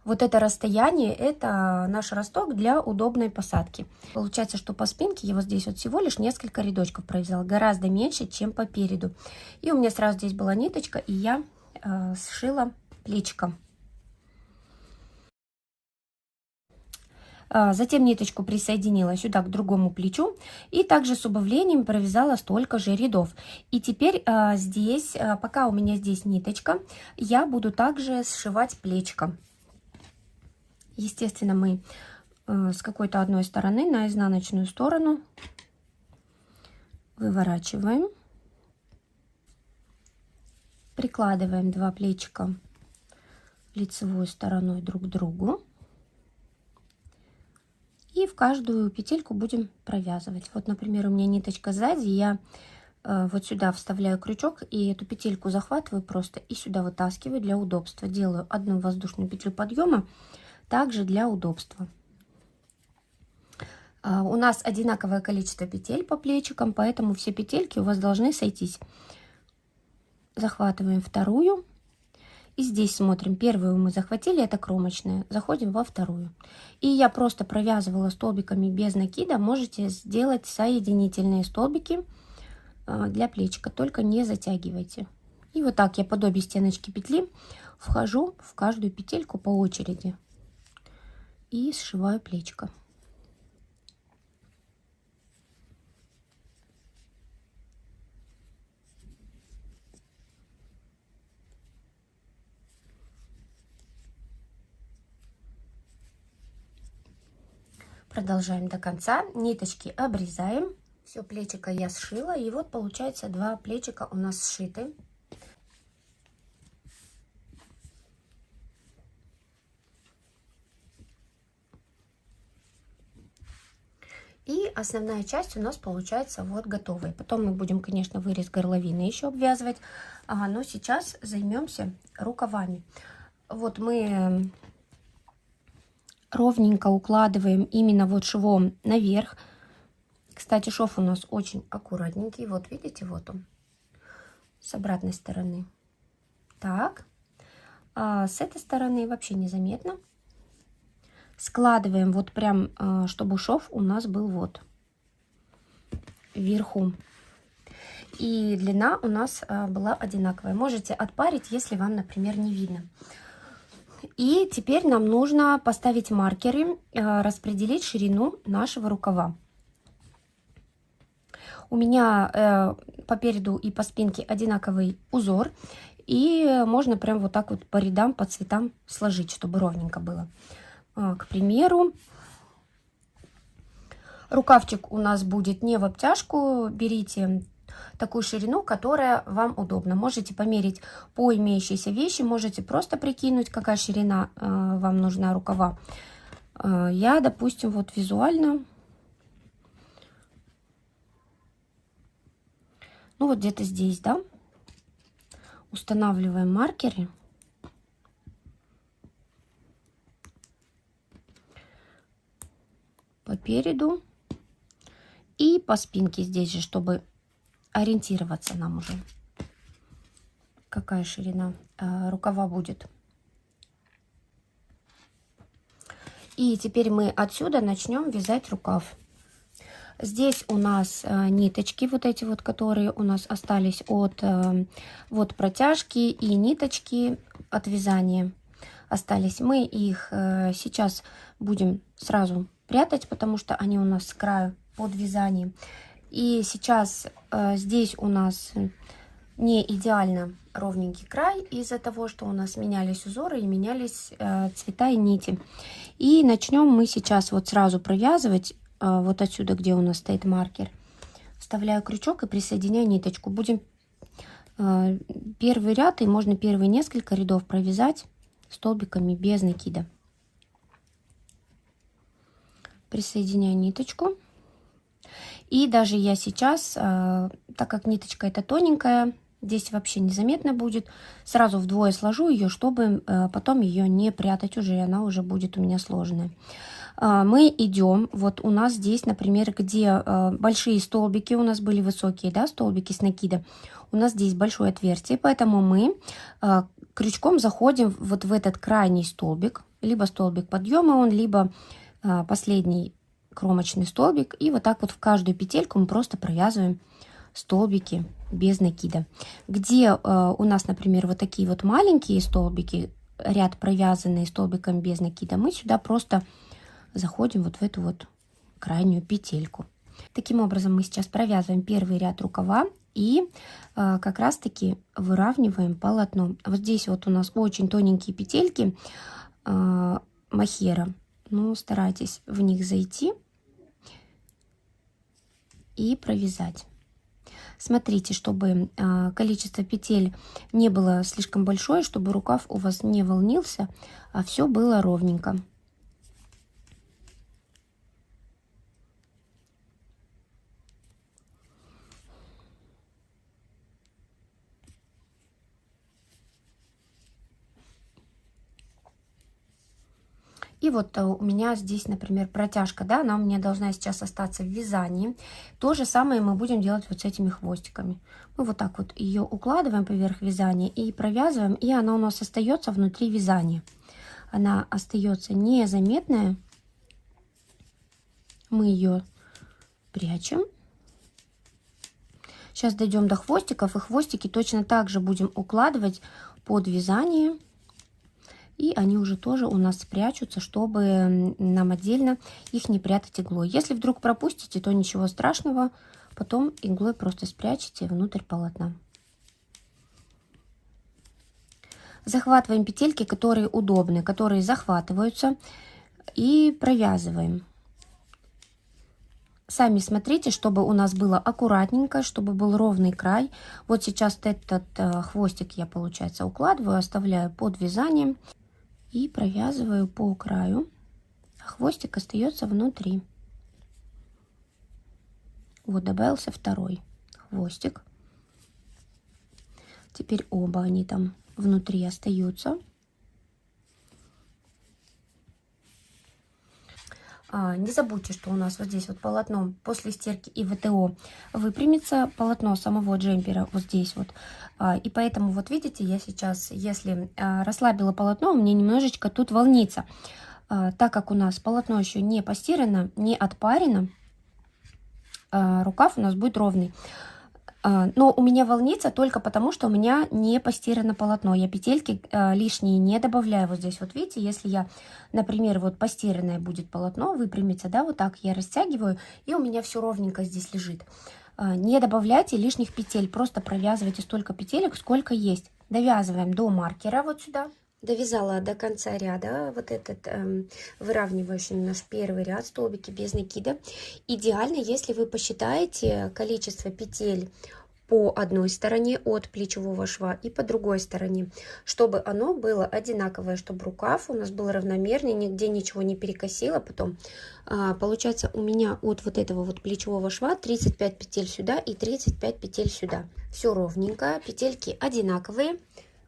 Speaker 1: Вот это расстояние, это наш росток для удобной посадки. Получается, что по спинке я вот здесь вот всего лишь несколько рядочков провязала, гораздо меньше, чем по переду. И у меня сразу здесь была ниточка, и я сшила плечико. Затем ниточку присоединила сюда к другому плечу и также с убавлением провязала столько же рядов. И теперь здесь, пока у меня здесь ниточка, я буду также сшивать плечико. Естественно, мы с какой-то одной стороны на изнаночную сторону выворачиваем, прикладываем 2 плечика лицевой стороной друг к другу. И в каждую петельку будем провязывать. Вот, например, у меня ниточка сзади, я вот сюда вставляю крючок и эту петельку захватываю просто и сюда вытаскиваю для удобства. Делаю одну воздушную петлю подъема, также для удобства. У нас одинаковое количество петель по плечикам, поэтому все петельки у вас должны сойтись. Захватываем вторую. И здесь смотрим, первую мы захватили, это кромочная, заходим во вторую. И я просто провязывала столбиками без накида, можете сделать соединительные столбики для плечика, только не затягивайте. И вот так я подобие стеночки петли вхожу в каждую петельку по очереди и сшиваю плечико. Продолжаем до конца. Ниточки обрезаем. Все, плечико я сшила. И вот получается 2 плечика у нас сшиты. И основная часть у нас получается вот готовая. Потом мы будем, конечно, вырез горловины еще обвязывать. Но сейчас займемся рукавами. Вот мы ровненько укладываем именно вот швом наверх. Кстати, шов у нас очень аккуратненький. Вот видите, вот он с обратной стороны. Так, а с этой стороны вообще незаметно. Складываем вот прям, чтобы шов у нас был вот вверху. И длина у нас была одинаковая. Можете отпарить, если вам, например, не видно. И теперь нам нужно поставить маркеры, распределить ширину нашего рукава. У меня по переду и по спинке одинаковый узор. И можно прям вот так вот по рядам, по цветам сложить, чтобы ровненько было. К примеру, рукавчик у нас будет не в обтяжку. Берите такую ширину, которая вам удобна. Можете померить по имеющейся вещи, можете просто прикинуть, какая ширина вам нужна рукава. Я, допустим, вот визуально, ну вот где-то здесь, да, устанавливаем маркеры. По переду и по спинке здесь же, чтобы ориентироваться нам уже, какая ширина рукава будет. И теперь мы отсюда начнем вязать рукав. Здесь у нас ниточки, вот эти вот, которые у нас остались от вот протяжки, и ниточки от вязания остались. Мы их сейчас будем сразу прятать, потому что они у нас с краю под вязанием. И сейчас здесь у нас не идеально ровненький край из-за того, что у нас менялись узоры и менялись цвета и нити. И начнем мы сейчас вот сразу провязывать вот отсюда, где у нас стоит маркер. Вставляю крючок и присоединяю ниточку. Будем первый ряд и можно первые несколько рядов провязать столбиками без накида. Присоединяю ниточку. И даже я сейчас, так как ниточка эта тоненькая, здесь вообще незаметно будет, сразу вдвое сложу ее, чтобы потом ее не прятать уже, и она уже будет у меня сложная. Мы идем, вот у нас здесь, например, где большие столбики, у нас были высокие, да, столбики с накида, у нас здесь большое отверстие, поэтому мы крючком заходим вот в этот крайний столбик, либо столбик подъема он, либо последний кромочный столбик, и вот так вот в каждую петельку мы просто провязываем столбики без накида. Где у нас, например, вот такие вот маленькие столбики, ряд провязанные столбиком без накида, мы сюда просто заходим вот в эту вот крайнюю петельку. Таким образом мы сейчас провязываем первый ряд рукава и как раз таки выравниваем полотно. Вот здесь вот у нас очень тоненькие петельки мохера, но старайтесь в них зайти и провязать. Смотрите, чтобы количество петель не было слишком большое, чтобы рукав у вас не волнился, а все было ровненько. И вот у меня здесь, например, протяжка, да, она у меня должна сейчас остаться в вязании. То же самое мы будем делать вот с этими хвостиками. Мы вот так вот ее укладываем поверх вязания и провязываем, и она у нас остается внутри вязания. Она остается незаметная. Мы ее прячем. Сейчас дойдем до хвостиков, и хвостики точно так же будем укладывать под вязание. И они уже тоже у нас спрячутся, чтобы нам отдельно их не прятать иглой. Если вдруг пропустите, то ничего страшного. Потом иглой просто спрячете внутрь полотна. Захватываем петельки, которые удобны, которые захватываются. И провязываем. Сами смотрите, чтобы у нас было аккуратненько, чтобы был ровный край. Вот сейчас этот хвостик я, получается, укладываю, оставляю под вязанием. И провязываю по краю, а хвостик остается внутри. Вот добавился второй хвостик. Теперь оба они там внутри остаются. Не забудьте, что у нас вот здесь вот полотно после стирки и ВТО выпрямится, полотно самого джемпера вот здесь вот. И поэтому вот видите, я сейчас, если расслабила полотно, у меня немножечко тут волнится. Так как у нас полотно еще не постирано, не отпарено, рукав у нас будет ровный. Но у меня волнится только потому, что у меня не постирано полотно. Я петельки лишние не добавляю. Вот здесь вот видите, если я, например, вот постиранное будет полотно, выпрямится, да, вот так я растягиваю, и у меня все ровненько здесь лежит. Не добавляйте лишних петель, просто провязывайте столько петелек, сколько есть. Довязываем до маркера вот сюда. Довязала до конца ряда вот этот выравнивающий наш первый ряд, столбики без накида. Идеально, если вы посчитаете количество петель по одной стороне от плечевого шва и по другой стороне, чтобы оно было одинаковое, чтобы рукав у нас был равномерный, нигде ничего не перекосило. Потом получается у меня от вот этого вот плечевого шва 35 петель сюда и 35 петель сюда. Все ровненько, петельки одинаковые.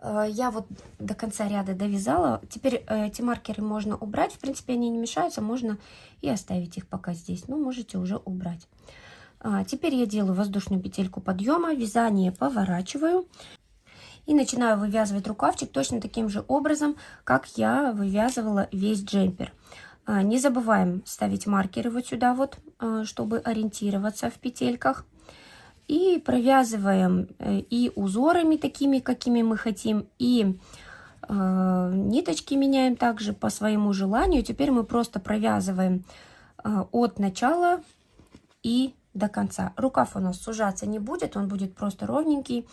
Speaker 1: Я вот до конца ряда довязала. Теперь эти маркеры можно убрать. В принципе, они не мешаются. Можно и оставить их пока здесь. Но можете уже убрать. Теперь я делаю воздушную петельку подъема. Вязание поворачиваю. И начинаю вывязывать рукавчик точно таким же образом, как я вывязывала весь джемпер. Не забываем ставить маркеры вот сюда вот, чтобы ориентироваться в петельках. И провязываем и узорами такими, какими мы хотим, и ниточки меняем также по своему желанию. Теперь мы просто провязываем от начала и до конца. Рукав у нас сужаться не будет, он будет просто ровненький.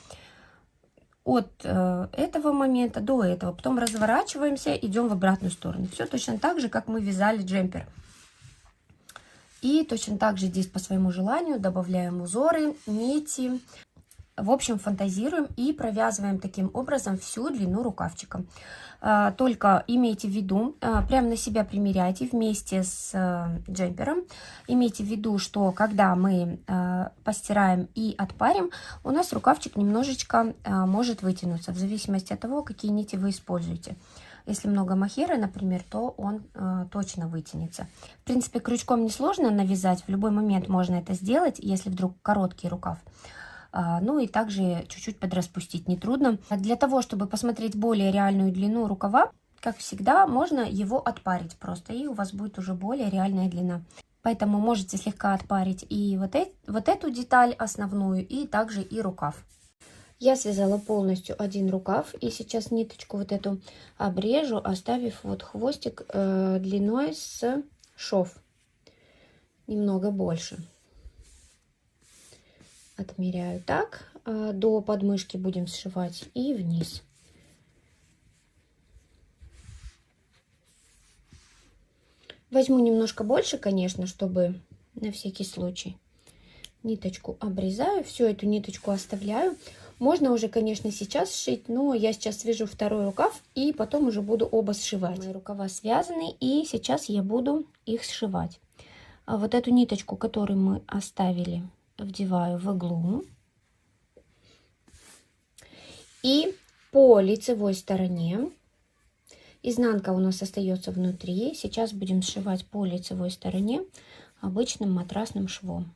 Speaker 1: От этого момента до этого. Потом разворачиваемся, идем в обратную сторону. Все точно так же, как мы вязали джемпер. И точно так же здесь по своему желанию добавляем узоры, нити. В общем, фантазируем и провязываем таким образом всю длину рукавчика. Только имейте в виду, прямо на себя примеряйте вместе с джемпером. Имейте в виду, что когда мы постираем и отпарим, у нас рукавчик немножечко может вытянуться, в зависимости от того, какие нити вы используете. Если много мохера, например, то он точно вытянется. В принципе, крючком несложно навязать, в любой момент можно это сделать, если вдруг короткий рукав. Ну и также чуть-чуть подраспустить нетрудно. Для того, чтобы посмотреть более реальную длину рукава, как всегда, можно его отпарить просто, и у вас будет уже более реальная длина. Поэтому можете слегка отпарить и вот эту деталь основную, и также и рукав. Я связала полностью один рукав, и сейчас ниточку вот эту обрежу, оставив вот хвостик длиной с шов, немного больше. Отмеряю так, до подмышки будем сшивать, и вниз. Возьму немножко больше, конечно, чтобы на всякий случай. Ниточку обрезаю, всю эту ниточку оставляю. Можно уже, конечно, сейчас сшить, но я сейчас свяжу второй рукав и потом уже буду оба сшивать. Мои рукава связаны, и сейчас я буду их сшивать. А вот эту ниточку, которую мы оставили, вдеваю в иглу. И по лицевой стороне, изнанка у нас остается внутри, сейчас будем сшивать по лицевой стороне обычным матрасным швом.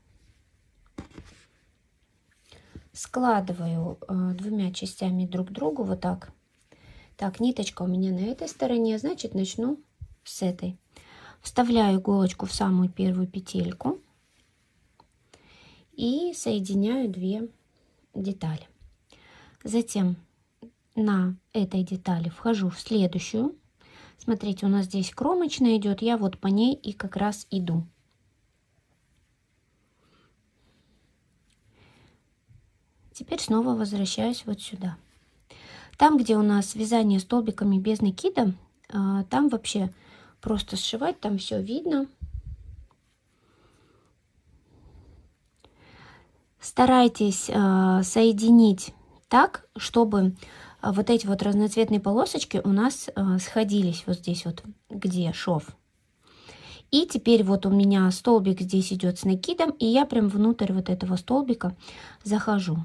Speaker 1: Складываю двумя частями друг к другу вот так. Так, ниточка у меня на этой стороне, значит, начну с этой. Вставляю иголочку в самую первую петельку и соединяю две детали. Затем на этой детали вхожу в следующую. Смотрите, у нас здесь кромочная идет, я вот по ней и как раз иду. Теперь снова возвращаюсь вот сюда. Там, где у нас вязание столбиками без накида, там вообще просто сшивать, там все видно. Старайтесь соединить так, чтобы вот эти вот разноцветные полосочки у нас сходились вот здесь вот, где шов. И теперь вот у меня столбик здесь идет с накидом, и я прям внутрь вот этого столбика захожу.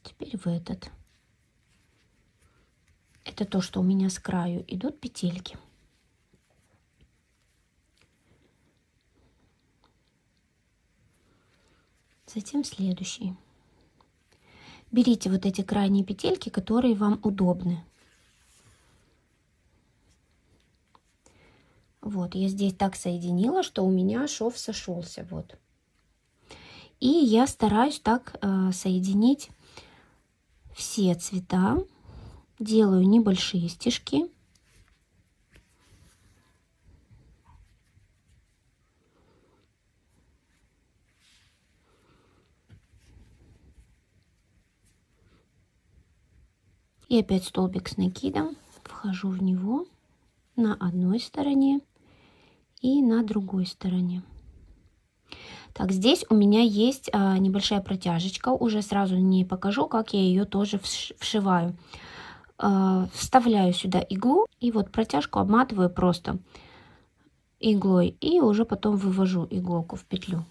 Speaker 1: Теперь в этот. Это то, что у меня с краю идут петельки. Затем следующий. Берите вот эти крайние петельки, которые вам удобны. Вот, я здесь так соединила, что у меня шов сошелся. Вот. И я стараюсь так соединить все цвета. Делаю небольшие стежки. И опять столбик с накидом. Вхожу в него на одной стороне и на другой стороне. Так, здесь у меня есть небольшая протяжечка. Уже сразу не покажу, как я ее тоже вшиваю. Вставляю сюда иглу и вот протяжку обматываю просто иглой. И уже потом вывожу иголку в петлю.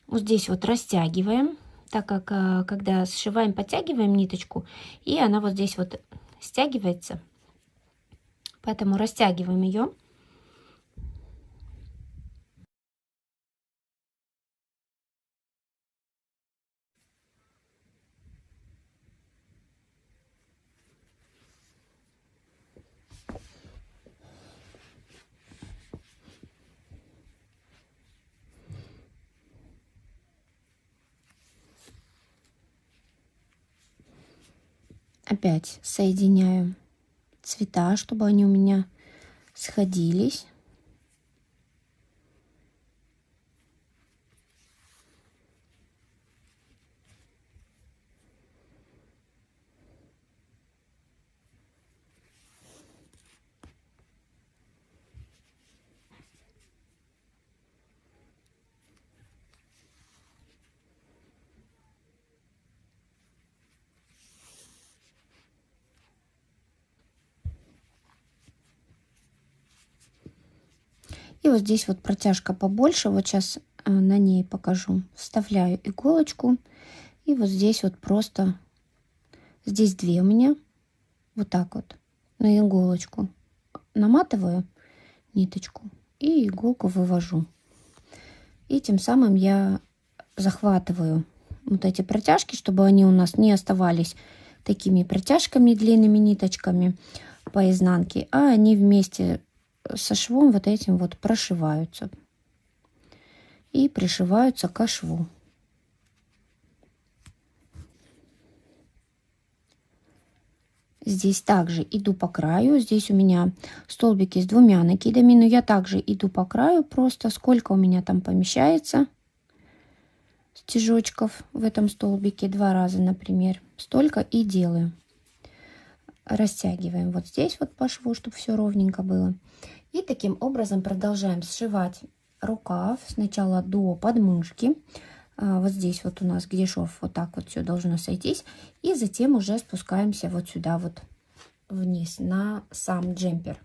Speaker 1: Вот здесь вот растягиваем, так как когда сшиваем, подтягиваем ниточку, и она вот здесь вот стягивается. Поэтому растягиваем ее. опять соединяю цвета, чтобы они у меня сходились. И вот здесь вот протяжка побольше. Вот сейчас на ней покажу. Вставляю иголочку. И вот здесь вот просто, здесь две у меня. Вот так вот на иголочку наматываю ниточку и иголку вывожу. И тем самым я захватываю вот эти протяжки, чтобы они у нас не оставались такими протяжками, длинными ниточками по изнанке, а они вместе со швом вот этим вот прошиваются и пришиваются к шву. Здесь также иду по краю. Здесь у меня столбики с двумя накидами, но я также иду по краю, просто сколько у меня там помещается стежочков в этом столбике, 2 раза, например, столько и делаю. Растягиваем вот здесь вот по шву, чтобы все ровненько было. И таким образом продолжаем сшивать рукав сначала до подмышки. Вот здесь вот у нас, где шов, вот так вот все должно сойтись. И затем уже спускаемся вот сюда вот вниз на сам джемпер.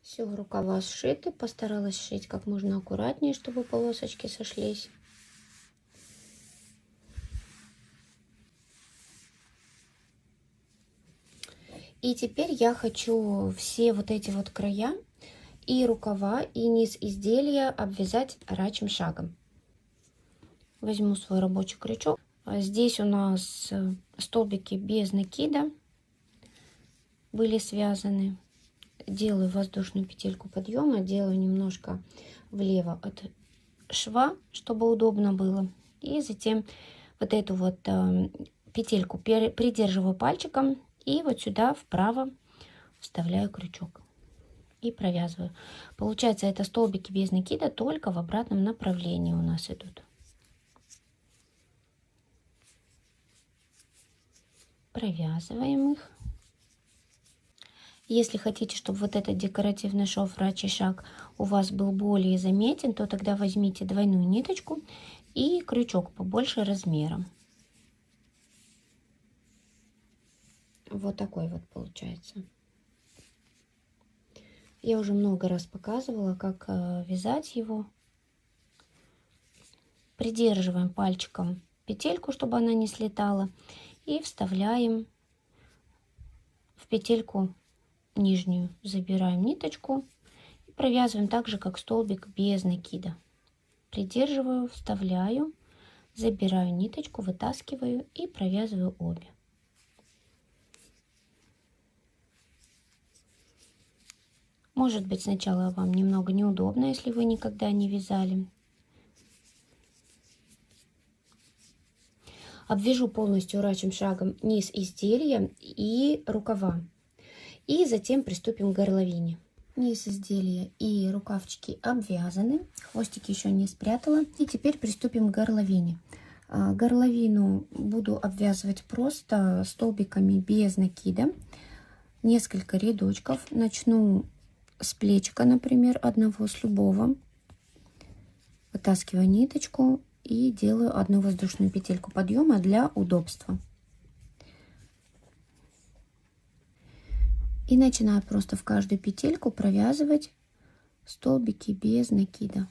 Speaker 1: Все, рукава сшиты. Постаралась сшить как можно аккуратнее, чтобы полосочки сошлись. И теперь я хочу все вот эти вот края и рукава, и низ изделия обвязать рачьим шагом. Возьму свой рабочий крючок. Здесь у нас столбики без накида были связаны. Делаю воздушную петельку подъема, делаю немножко влево от шва, чтобы удобно было. И затем вот эту вот петельку придерживаю пальчиком и вот сюда вправо вставляю крючок и провязываю. Получается, это столбики без накида, только в обратном направлении у нас идут. Провязываем их. Если хотите, чтобы вот этот декоративный шов рачий шаг у вас был более заметен, то тогда возьмите двойную ниточку и крючок побольше размером. Вот такой вот получается. Я уже много раз показывала, как вязать его. Придерживаем пальчиком петельку, чтобы она не слетала, и вставляем в петельку нижнюю, забираем ниточку и провязываем так же, как столбик без накида. Придерживаю, вставляю, забираю ниточку, вытаскиваю и провязываю обе. Может быть, сначала вам немного неудобно, если вы никогда не вязали. Обвяжу полностью рачьим шагом низ изделия и рукава. И затем приступим к горловине. Низ изделия и рукавчики обвязаны. Хвостики еще не спрятала. И теперь приступим к горловине. Горловину буду обвязывать просто столбиками без накида. Несколько рядочков. Начну с плечика, например, одного, с любого. Вытаскиваю ниточку и делаю одну воздушную петельку подъема для удобства. И начинаю просто в каждую петельку провязывать столбики без накида.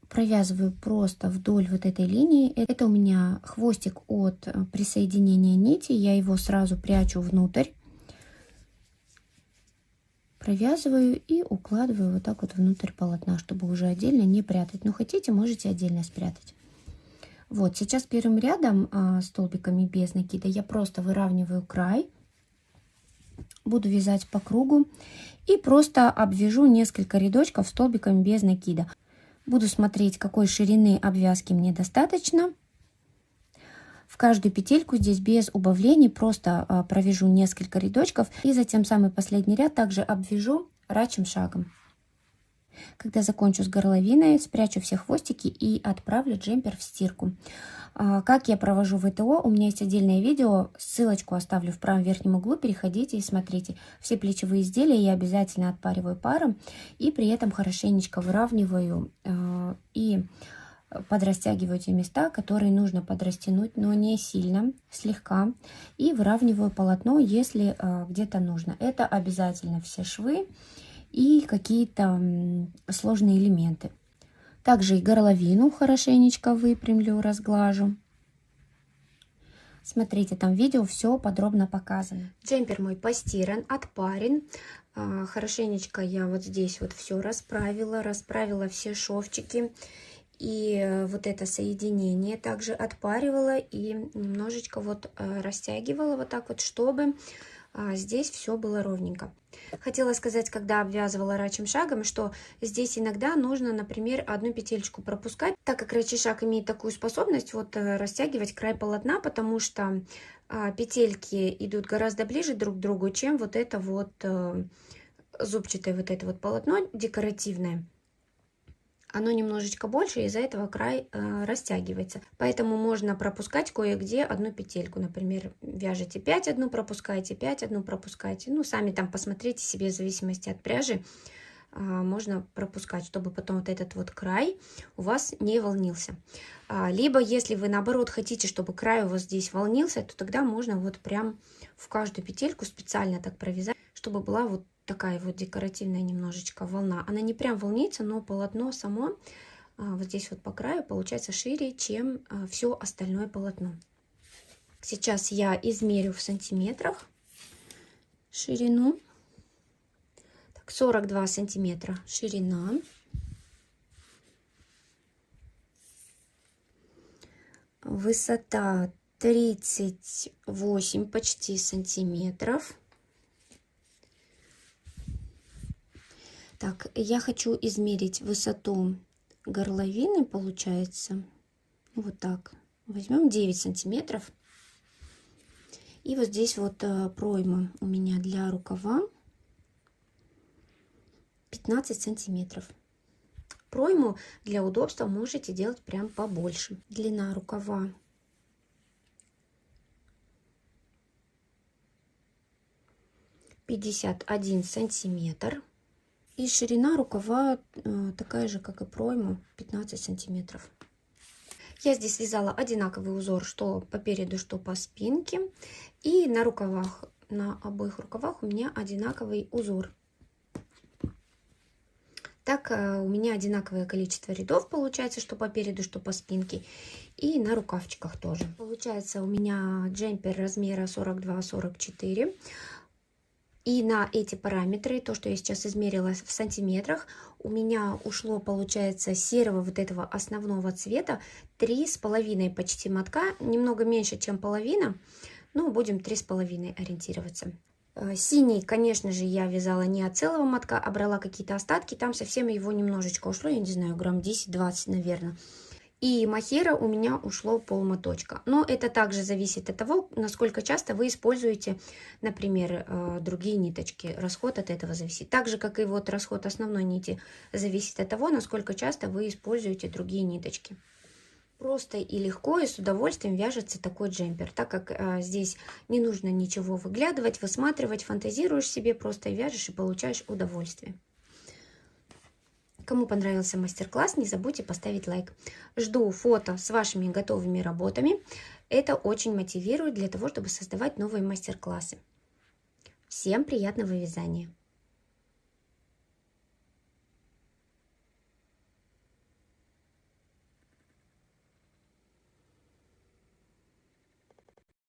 Speaker 1: Провязываю просто вдоль вот этой линии. Это у меня хвостик от присоединения нити. Я его сразу прячу внутрь. Провязываю и укладываю вот так вот внутрь полотна, чтобы уже отдельно не прятать. Но хотите, можете отдельно спрятать. Вот, сейчас первым рядом столбиками без накида я просто выравниваю край. Буду вязать по кругу и просто обвяжу несколько рядочков столбиками без накида. Буду смотреть, какой ширины обвязки мне достаточно. В каждую петельку здесь без убавлений просто провяжу несколько рядочков и затем самый последний ряд также обвяжу рачьим шагом. Когда закончу с горловиной, спрячу все хвостики и отправлю джемпер в стирку. Как я провожу ВТО, у меня есть отдельное видео, ссылочку оставлю в правом верхнем углу, переходите и смотрите. Все плечевые изделия я обязательно отпариваю паром и при этом хорошенечко выравниваю и подрастягиваю те места, которые нужно подрастянуть, но не сильно, слегка. И выравниваю полотно, если где-то нужно. Это обязательно все швы и какие-то сложные элементы. Также и горловину хорошенечко выпрямлю, разглажу. Смотрите, там видео все подробно показано. Джемпер мой постиран, отпарен. Хорошенечко я вот здесь вот все расправила все шовчики. И вот это соединение также отпаривала и немножечко вот растягивала вот так вот, чтобы здесь все было ровненько. Хотела сказать, когда обвязывала рачьим шагом, что здесь иногда нужно, например, одну петельку пропускать, так как рачий шаг имеет такую способность вот растягивать край полотна, потому что петельки идут гораздо ближе друг к другу, чем вот это вот зубчатое вот это вот полотно декоративное. Оно немножечко больше, из-за этого край растягивается. Поэтому можно пропускать кое-где одну петельку. Например, вяжете 5 одну пропускаете, 5 одну пропускаете. Ну, сами там посмотрите себе, в зависимости от пряжи, можно пропускать, чтобы потом вот этот вот край у вас не волнился. Либо, если вы наоборот хотите, чтобы край у вас здесь волнился, то тогда можно вот прям в каждую петельку специально так провязать, чтобы была вот такая вот декоративная немножечко волна. Она не прям волнится, но полотно само вот здесь вот по краю получается шире, чем все остальное полотно. Сейчас я измерю в сантиметрах ширину. Так, 42 сантиметра ширина. Высота 38 почти сантиметров. Так, я хочу измерить высоту горловины, получается, вот так. Возьмем 9 сантиметров. И вот здесь вот пройма у меня для рукава 15 сантиметров. Пройму для удобства можете делать прям побольше. Длина рукава 51 сантиметр. И ширина рукава такая же, как и пройма, 15 сантиметров. Я здесь вязала одинаковый узор, что по переду, что по спинке. И на рукавах, на обоих рукавах у меня одинаковый узор. Так у меня одинаковое количество рядов получается, что по переду, что по спинке. И на рукавчиках тоже. Получается у меня джемпер размера 42-44. И на эти параметры, то, что я сейчас измерила в сантиметрах, у меня ушло, получается, серого вот этого основного цвета 3,5 почти мотка. Немного меньше, чем половина, но будем 3,5 ориентироваться. Синий, конечно же, я вязала не от целого мотка, а брала какие-то остатки. Там совсем его немножечко ушло, я не знаю, грамм 10-20, наверное. И мохера у меня ушло полмоточка. Но это также зависит от того, насколько часто вы используете, например, другие ниточки. Расход от этого зависит. Так же, как и вот расход основной нити зависит от того, насколько часто вы используете другие ниточки. Просто и легко, и с удовольствием вяжется такой джемпер, так как здесь не нужно ничего выглядывать, высматривать, фантазируешь себе, просто вяжешь и получаешь удовольствие. Кому понравился мастер-класс, не забудьте поставить лайк. Жду фото с вашими готовыми работами. Это очень мотивирует для того, чтобы создавать новые мастер-классы. Всем приятного вязания!